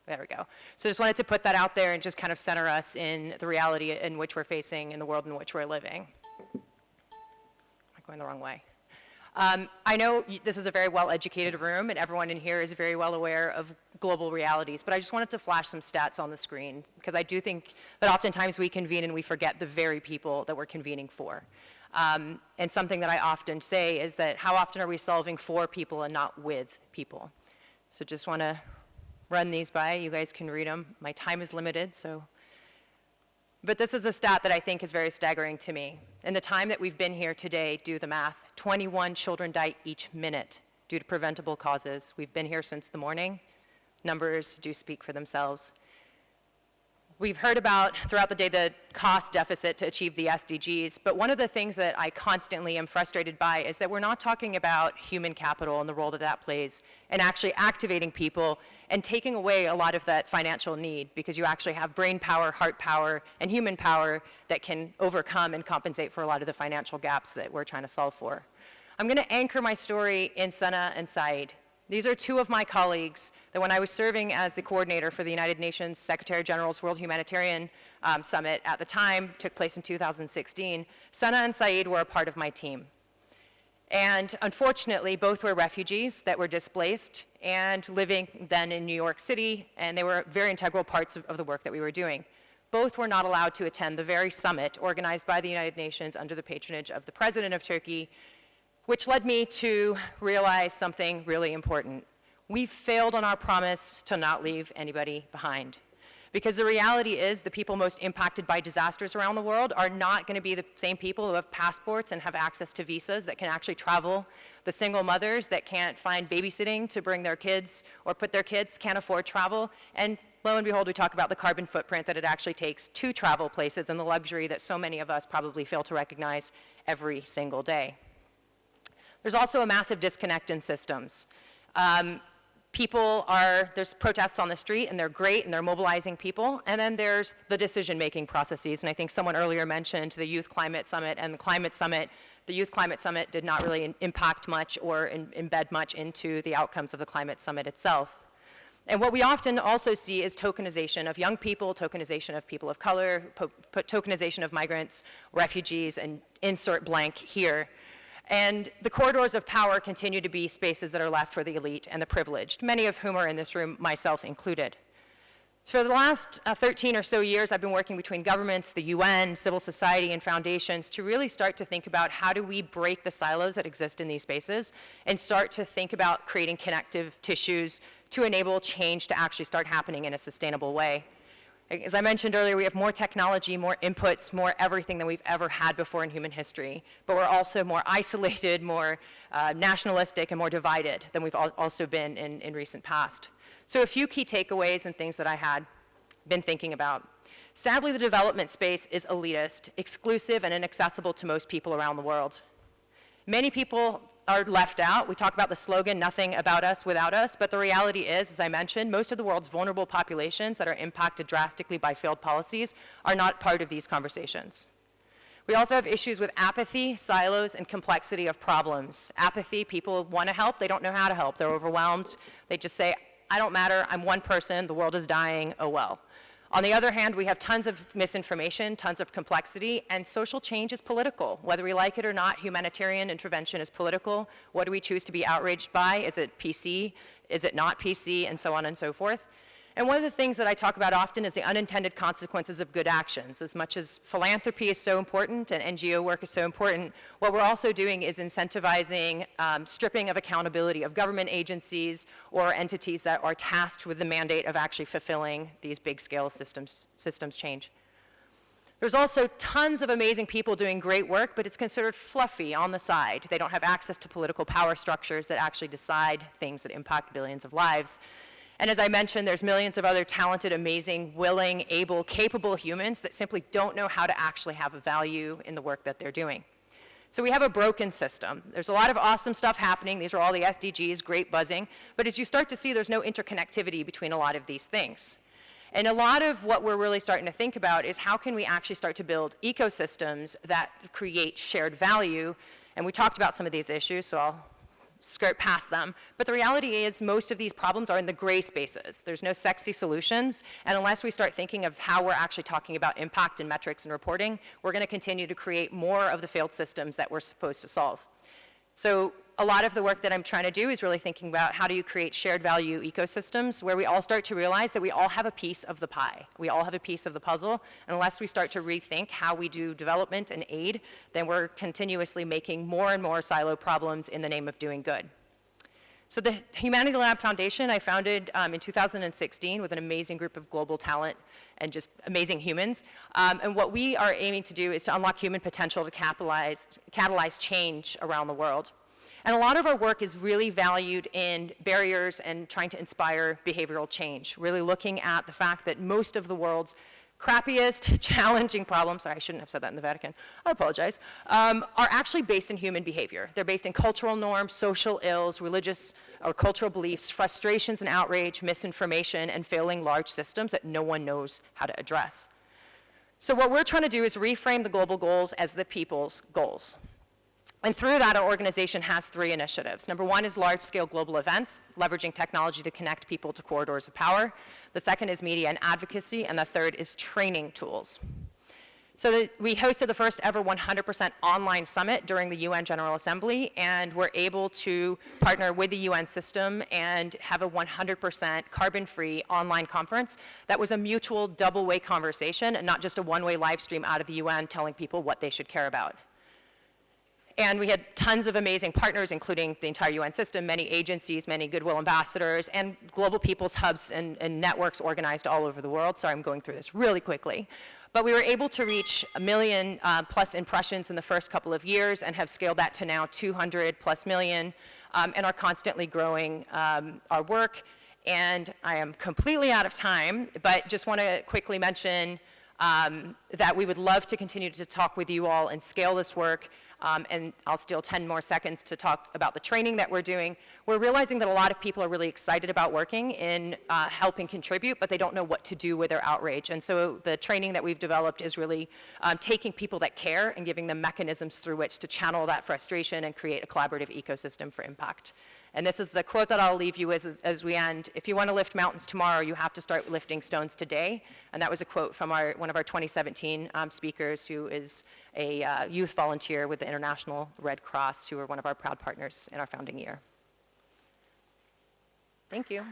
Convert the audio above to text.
There we go. So just wanted to put that out there and just kind of center us in the reality in which we're facing in the world in which we're living. Am I going the wrong way? I know this is a very well-educated room, and everyone in here is very well aware of global realities, but I just wanted to flash some stats on the screen, because I do think that oftentimes we convene and we forget the very people that we're convening for. And something that I often say is that how often are we solving for people and not with people? So just want to run these by. You guys can read them. My time is limited, so. But this is a stat that I think is very staggering to me. In the time that we've been here today, do the math, 21 children die each minute due to preventable causes. We've been here since the morning. Numbers do speak for themselves. We've heard about throughout the day the cost deficit to achieve the SDGs, but one of the things that I constantly am frustrated by is that we're not talking about human capital and the role that that plays and actually activating people and taking away a lot of that financial need, because you actually have brain power, heart power, and human power that can overcome and compensate for a lot of the financial gaps that we're trying to solve for. I'm going to anchor my story in Sana and Saeed. These are two of my colleagues that when I was serving as the coordinator for the United Nations Secretary General's World Humanitarian Summit at the time, took place in 2016, Sana and Saeed were a part of my team. And unfortunately, both were refugees that were displaced and living then in New York City, and they were very integral parts of the work that we were doing. Both were not allowed to attend the very summit organized by the United Nations under the patronage of the President of Turkey, which led me to realize something really important. We failed on our promise to not leave anybody behind. Because the reality is the people most impacted by disasters around the world are not going to be the same people who have passports and have access to visas that can actually travel, the single mothers that can't find babysitting to bring their kids or put their kids, can't afford travel, and lo and behold, we talk about the carbon footprint that it actually takes to travel places and the luxury that so many of us probably fail to recognize every single day. There's also a massive disconnect in systems. There's protests on the street, and they're great, and they're mobilizing people, and then there's the decision-making processes, and I think someone earlier mentioned the Youth Climate Summit and the Climate Summit. The Youth Climate Summit did not really impact much or embed much into the outcomes of the Climate Summit itself. And what we often also see is tokenization of young people, tokenization of people of color, tokenization of migrants, refugees, and insert blank here. And the corridors of power continue to be spaces that are left for the elite and the privileged, many of whom are in this room, myself included. For the last 13 or so years, I've been working between governments, the UN, civil society, and foundations to really start to think about how do we break the silos that exist in these spaces and start to think about creating connective tissues to enable change to actually start happening in a sustainable way. As I mentioned earlier, we have more technology, more inputs, more everything than we've ever had before in human history, but we're also more isolated, more nationalistic, and more divided than we've also been in recent past. So a few key takeaways and things that I had been thinking about. Sadly, the development space is elitist, exclusive, and inaccessible to most people around the world. Many people are left out. We talk about the slogan, nothing about us without us, but the reality is, as I mentioned, most of the world's vulnerable populations that are impacted drastically by failed policies are not part of these conversations. We also have issues with apathy, silos, and complexity of problems. Apathy, people want to help, they don't know how to help. They're overwhelmed. They just say, I don't matter, I'm one person, the world is dying, oh well. On the other hand, we have tons of misinformation, tons of complexity, and social change is political. Whether we like it or not, humanitarian intervention is political. What do we choose to be outraged by? Is it PC? Is it not PC? And so on and so forth. And one of the things that I talk about often is the unintended consequences of good actions. As much as philanthropy is so important and NGO work is so important, what we're also doing is incentivizing stripping of accountability of government agencies or entities that are tasked with the mandate of actually fulfilling these big-scale systems change. There's also tons of amazing people doing great work, but it's considered fluffy on the side. They don't have access to political power structures that actually decide things that impact billions of lives. And as I mentioned, there's millions of other talented, amazing, willing, able, capable humans that simply don't know how to actually have a value in the work that they're doing. So we have a broken system. There's a lot of awesome stuff happening. These are all the SDGs, great buzzing. But as you start to see, there's no interconnectivity between a lot of these things. And a lot of what we're really starting to think about is how can we actually start to build ecosystems that create shared value. And we talked about some of these issues, so I'll skirt past them. But the reality is most of these problems are in the gray spaces. There's no sexy solutions, and unless we start thinking of how we're actually talking about impact and metrics and reporting, we're going to continue to create more of the failed systems that we're supposed to solve. So a lot of the work that I'm trying to do is really thinking about how do you create shared value ecosystems where we all start to realize that we all have a piece of the pie. We all have a piece of the puzzle, and unless we start to rethink how we do development and aid, then we're continuously making more and more silo problems in the name of doing good. So the Humanity Lab Foundation I founded in 2016 with an amazing group of global talent and just amazing humans. And what we are aiming to do is to unlock human potential to catalyze change around the world. And a lot of our work is really valued in barriers and trying to inspire behavioral change, really looking at the fact that most of the world's crappiest, challenging problems, sorry, I shouldn't have said that in the Vatican, I apologize, are actually based in human behavior. They're based in cultural norms, social ills, religious or cultural beliefs, frustrations and outrage, misinformation, and failing large systems that no one knows how to address. So what we're trying to do is reframe the global goals as the people's goals. And through that, our organization has 3 initiatives. Number 1 is large-scale global events, leveraging technology to connect people to corridors of power. The second is media and advocacy, and the third is training tools. So we hosted the first ever 100% online summit during the UN General Assembly, and we're able to partner with the UN system and have a 100% carbon-free online conference that was a mutual double-way conversation and not just a one-way live stream out of the UN telling people what they should care about. And we had tons of amazing partners, including the entire UN system, many agencies, many goodwill ambassadors, and global people's hubs and networks organized all over the world. Sorry, I'm going through this really quickly. But we were able to reach 1 million plus impressions in the first couple of years and have scaled that to now 200 plus million, and are constantly growing our work. And I am completely out of time, but just want to quickly mention that we would love to continue to talk with you all and scale this work. And I'll steal 10 more seconds to talk about the training that we're doing. We're realizing that a lot of people are really excited about working in helping contribute, but they don't know what to do with their outrage. And so the training that we've developed is really taking people that care and giving them mechanisms through which to channel that frustration and create a collaborative ecosystem for impact. And this is the quote that I'll leave you as we end. If you want to lift mountains tomorrow, you have to start lifting stones today. And that was a quote from one of our 2017 speakers, who is a youth volunteer with the International Red Cross, who are one of our proud partners in our founding year. Thank you.